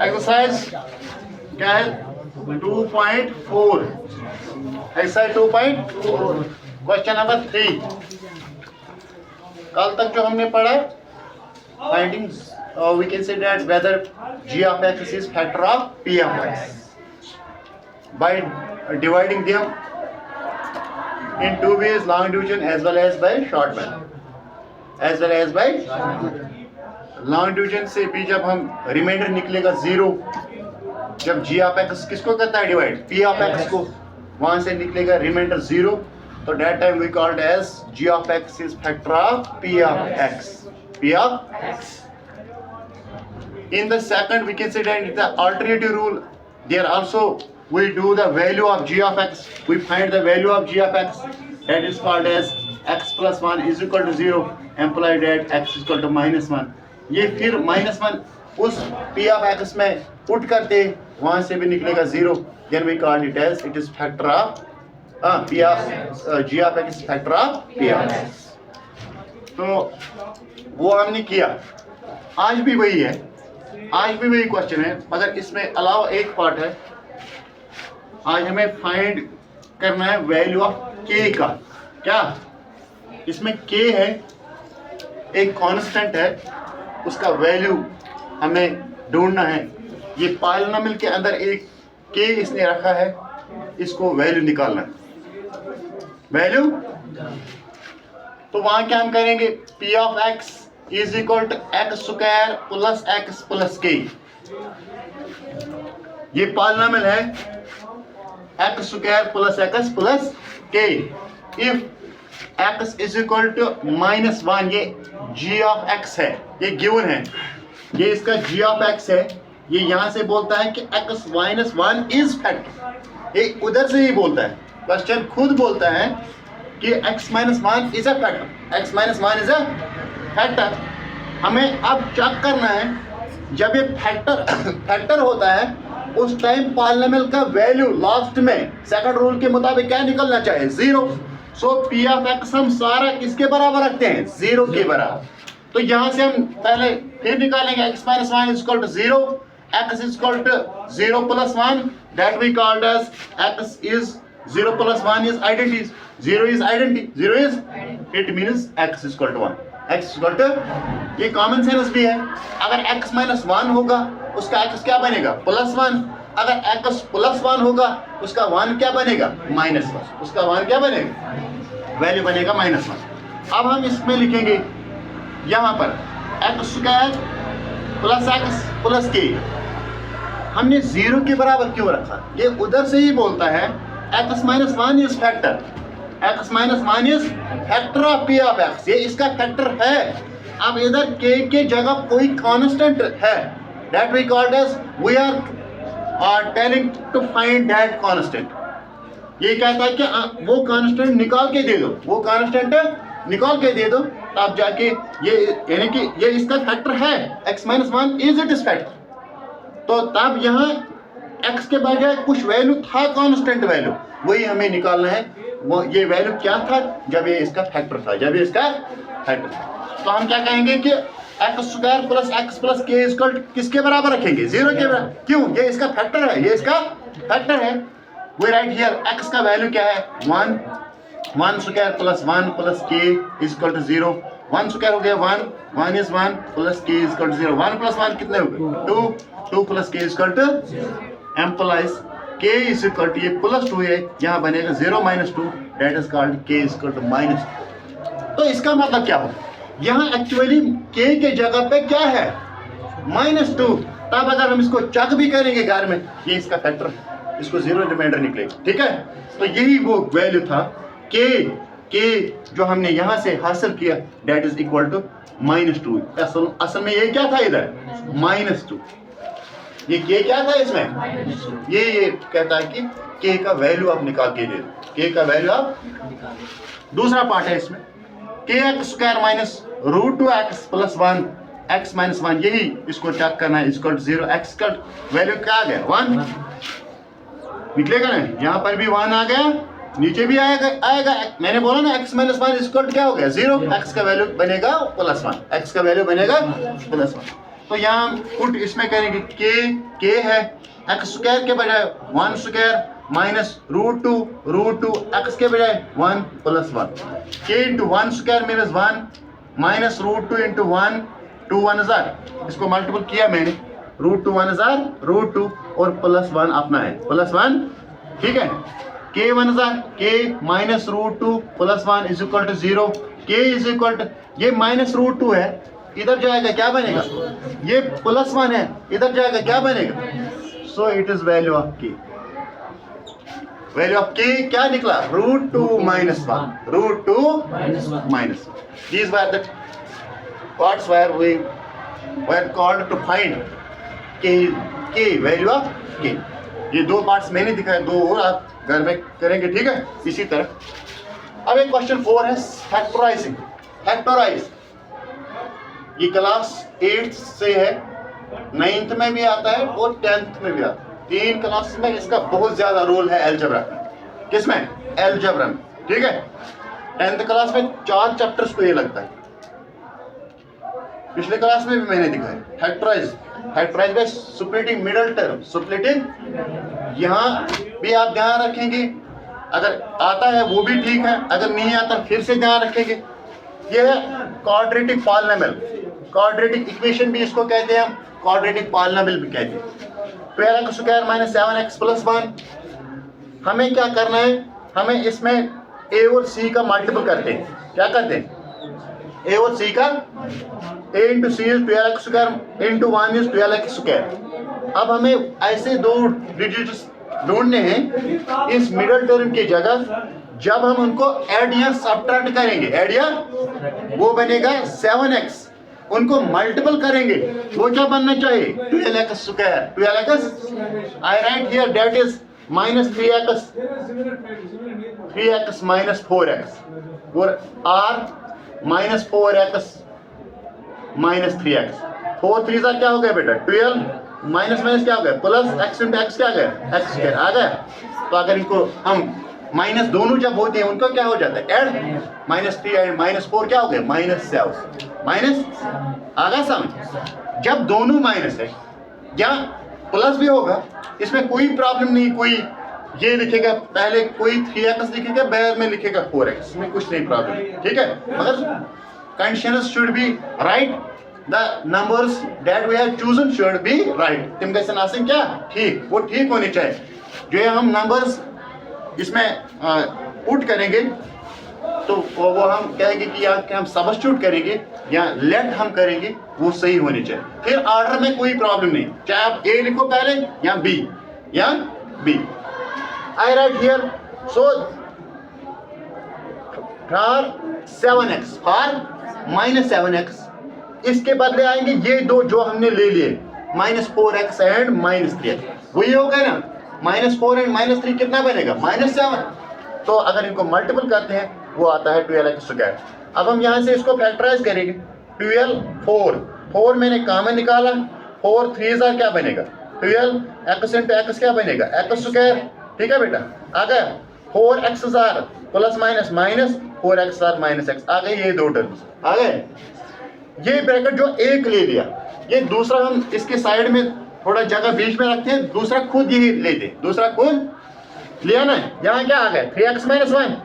Exercise क्या है 2.4, exercise 2.4 question number 3। कल तक जो हमने पढ़ा findings we can say that whether g of x is factor of p of x by dividing them in two ways, long division as well as by short method, long division से भी जब हम reminder निकलेगा 0, जब g of x किसको करता है divide p of x को, वहां से निकलेगा रिमाइंडर 0, तो that time we called as g of x is factor of p of x। In the second, we can say that the alternative rule, there also we do the value of g of x, we find the value of g of x, that is called as x plus 1 is equal to 0, imply that x is equal to minus 1। ये फिर -1 उस p of x में put करते, वहां से भी निकलेगा 0, then we call it as it is factor of p of g of x is factor of p of x। तो वो हमने किया, आज भी वही है, आज भी वही क्वेश्चन है, मगर इसमें अलावा एक पार्ट है। आज हमें फाइंड करना है वैल्यू ऑफ k का। क्या इसमें k है, एक कांस्टेंट है, उसका वैल्यू हमें ढूंढना है। ये पॉलिनोमियल के अंदर एक k इसने रखा है, इसको वैल्यू निकालना है, वैल्यू। तो वहां क्या हम करेंगे, p of x is equal to x square plus x plus k। ये पॉलिनोमियल है x square plus x plus k। If x is equal to -1, ये g ऑफ x है, ये गिवन है, ये इसका g ऑफ x है। ये यहां से बोलता है कि x माइनस 1 इज फैक्टर, ये उधर से ही बोलता है, क्वेश्चन खुद बोलता है कि x minus 1 is a factor, x minus 1 is a factor. हमें अब चेक करना है, जब ये फैक्टर होता है उस टाइम पॉलिनोमियल का वैल्यू लास्ट में सेकंड रूल के मुताबिक क्या निकलना चाहिए, 0। सो p ऑफ x हम सारा किसके बराबर रखते हैं, 0 के बराबर। तो यहां से हम पहले फिर निकालेंगे x minus 1 is equal to 0, x is equal to 0 plus 1, that we called as x is 0 plus 1 is identity, 0 is identity, 0 is it means x is equal to 1, x equal to, ये common sense भी है। अगर x minus 1 होगा उसका x क्या बनेगा, plus 1। अगर x plus 1 होगा उसका 1 क्या बनेगा, -1, उसका 1 क्या बनेगा, वैल्यू बनेगा -1। अब हम इसमें लिखेंगे यहाँ पर x square plus x plus k। हमने 0 के बराबर क्यों रखा, ये उधर से ही बोलता है x minus 1 is factor, x minus 1 is factor of p of x, ये इसका फैक्टर है। अब इधर k के जगह कोई कांस्टेंट है, that we called as we are telling to find that constant. ये कहता है कि वो कांस्टेंट निकाल के दे दो, वो कांस्टेंट निकाल के दे दो, तब जाके ये यानी कि ये इसका फैक्टर है, x minus 1 is it is factor. तो तब यहाँ x के बजाय कुछ वैल्यू था, कांस्टेंट वैल्यू, वही हमें निकालना है। वो ये वैल्यू क्या था, जब ये इसका फैक्टर था, जब ये इसका फैक्टर था। तो हम क्या कहेंगे कि x square plus x plus k equal किसके बराबर रखेंगे, 0 के बराबर। क्यों, ये इसका फैक्टर है, ये इसका फैक्टर है। वी राइट हियर x का वैल्यू क्या है, 1 square plus 1 plus k equal to 0। 1 square हो गया 1 is 1 plus k equal to 0। 1 plus 1 कितने हो गए, 2 plus k equal to, implies k is equal to, ये प्लस 2 है, यहाँ बनेगा 0 minus 2, that is called k is equal to -2। तो इसका मतलब क्या हो, यहाँ एक्चुअली k के जगह पे क्या है, -2। तब अगर हम इसको चेक भी करेंगे घर में, ये इसका फैक्टर है, इसको 0 रिमाइंडर निकलेगा, ठीक है। तो यही वो वैल्यू था k जो हमने यहाँ से हासिल किया, दैट इज इक्वल टू -2। असल में ये क्या था इधर, -2। ये k क्या था इसमें, ये कहता है कि k का वैल्यू आप निकाल के दे दो, k का वैल्यू आप। दूसरा पार्ट है इसमें, kx square minus √2x plus 1 x minus 1, यही इसको चेक करना है, इक्वल टू 0। x का वैल्यू क्या आ गया, 1 निकलेगा ना, यहाँ पर भी 1 आ गया, नीचे भी आएगा मैंने बोला ना x माइनस वन इक्वल क्या हो गया 0, x का वैल्यू बनेगा +1, x का वैल्यू बनेगा +1। तो यहाँ पुट इसमें करेंगे k है x स्क्वायर के बजाय 1 स्क्वायर माइनस √2 x के बजाय 1 + 1, k into 1 square मीनस 1 minus √2 into 1 2 1 हज़ार, इसको मल्टीपल किया मैंने, √2 1 हज़ार √2 और +1 अपना है +1, ठीक है। k 1 हज़ार k minus √2 +1 is equal to 0, k is equal to ये माइनस √2 है, इधर जाएगा क्या बनेगा, ये +1 है, इधर जाएगा क्या बनेगा, so it is value of k। Value of k क्या निकला, √2 -1, √2 -1। These were the parts where we were called to find k value of k। ये दो पार्ट्स मैंने दिखाए, दो और आप घर में करेंगे, ठीक है। इसी तरह अब एक क्वेश्चन 4 है फैक्टराइजिंग, फैक्टराइज। ये क्लास 8 से है, 9th में भी आता है और 10th में भी आता है, 3 क्लास में इसका बहुत ज्यादा रोल है अलजेब्रा में। किसमें, अलजेब्रा में, ठीक है। 10th क्लास में 4 चैप्टर्स को ये लगता है, पिछले क्लास में भी मैंने दिखाया। Factorise by splitting middle term, splitting यहाँ भी आप ध्यान रखेंगे, अगर आता है वो भी ठीक है, अगर नहीं आता फिर से ध्यान रखेंगे। ये है क्वाड्रेटिक पॉलिनोमियल, क्वाड्रेटिक इक्वेशन भी इसको कहते हैं हम, क्वाड्रेटिक पॉलिनोमियल भी कहते हैं। 12x square minus 7x + 1। हमें क्या करना है, हमें इसमें a और c का मल्टीपल करते हैं, क्या करते हैं, a और c का a into C is 12x square into 1 is 12x square. अब हमें ऐसे दो डिजिट्स ढूंढने हैं इस मिडिल टर्म की जगह, जब हम उनको ऐड या सब्ट्रैक्ट करेंगे, ऐड या वो बनेगा 7x, उनको मल्टीपल करेंगे वो क्या बनना चाहिए, 12x square, 12x I write here that is minus 3x minus 4x और r minus 4x minus 3x, 4 3 क्या हो गया बेटा 12, माइनस माइनस क्या हो गया प्लस, x इंटू एक्स क्या आ गया x स्क्वायर आ गया। तो अगर इनको हम माइनस दोनों जब होते हैं उनको क्या हो जाता है ऐड, -3 एंड -4 क्या हो गया -7, माइनस आ गया समझ। जब दोनों माइनस है या प्लस भी होगा इसमें कोई प्रॉब्लम नहीं, कोई ये लिखेगा पहले, कोई 3x लिखेगा बाद में लिखेगा 4x, इसमें कुछ नहीं प्रॉब्लम, ठीक है। मगर conditions should be right, the numbers that we have chosen should be right। तुम कैसे नासिंग क्या ठीक, वो ठीक होने चाहिए। जो हम नंबर्स इसमें पुट करेंगे तो वो हम कहेंगे कि या कि हम सब्स्टिट्यूट करेंगे या लेट हम करेंगे, वो सही होने चाहिए। फिर ऑर्डर में कोई प्रॉब्लम नहीं, चाहे आप ए लिखो पहले या B. I write here so for 7x, for -7x, इसके बदले आएंगे ये दो जो हमने ले लिए -4x एंड -3x, वही होगा ना, -4 एंड -3 कितना बनेगा -7। तो अगर इनको मल्टीपल करते हैं वो आता है 12x स्क्वायर। अब हम यहाँ से इसको फैक्टराइज करेंगे, 12 4 मैंने कॉमन निकाला, 4 3 क्या बनेगा 12x इंटू एक्स क्या बनेगा x स्क्वायर, ठीक है बेटा। आ गया 4x plus minus minus 4x -x आ गए, ये दो टर्म्स आ गए। ये ब्रैकेट जो एक ले लिया, ये दूसरा हम इसके साइड में थोड़ा जगह बीच में रखते हैं, दूसरा खुद यही लेते, दूसरा खुद लिया ना, यहाँ क्या आ गया 3x - 1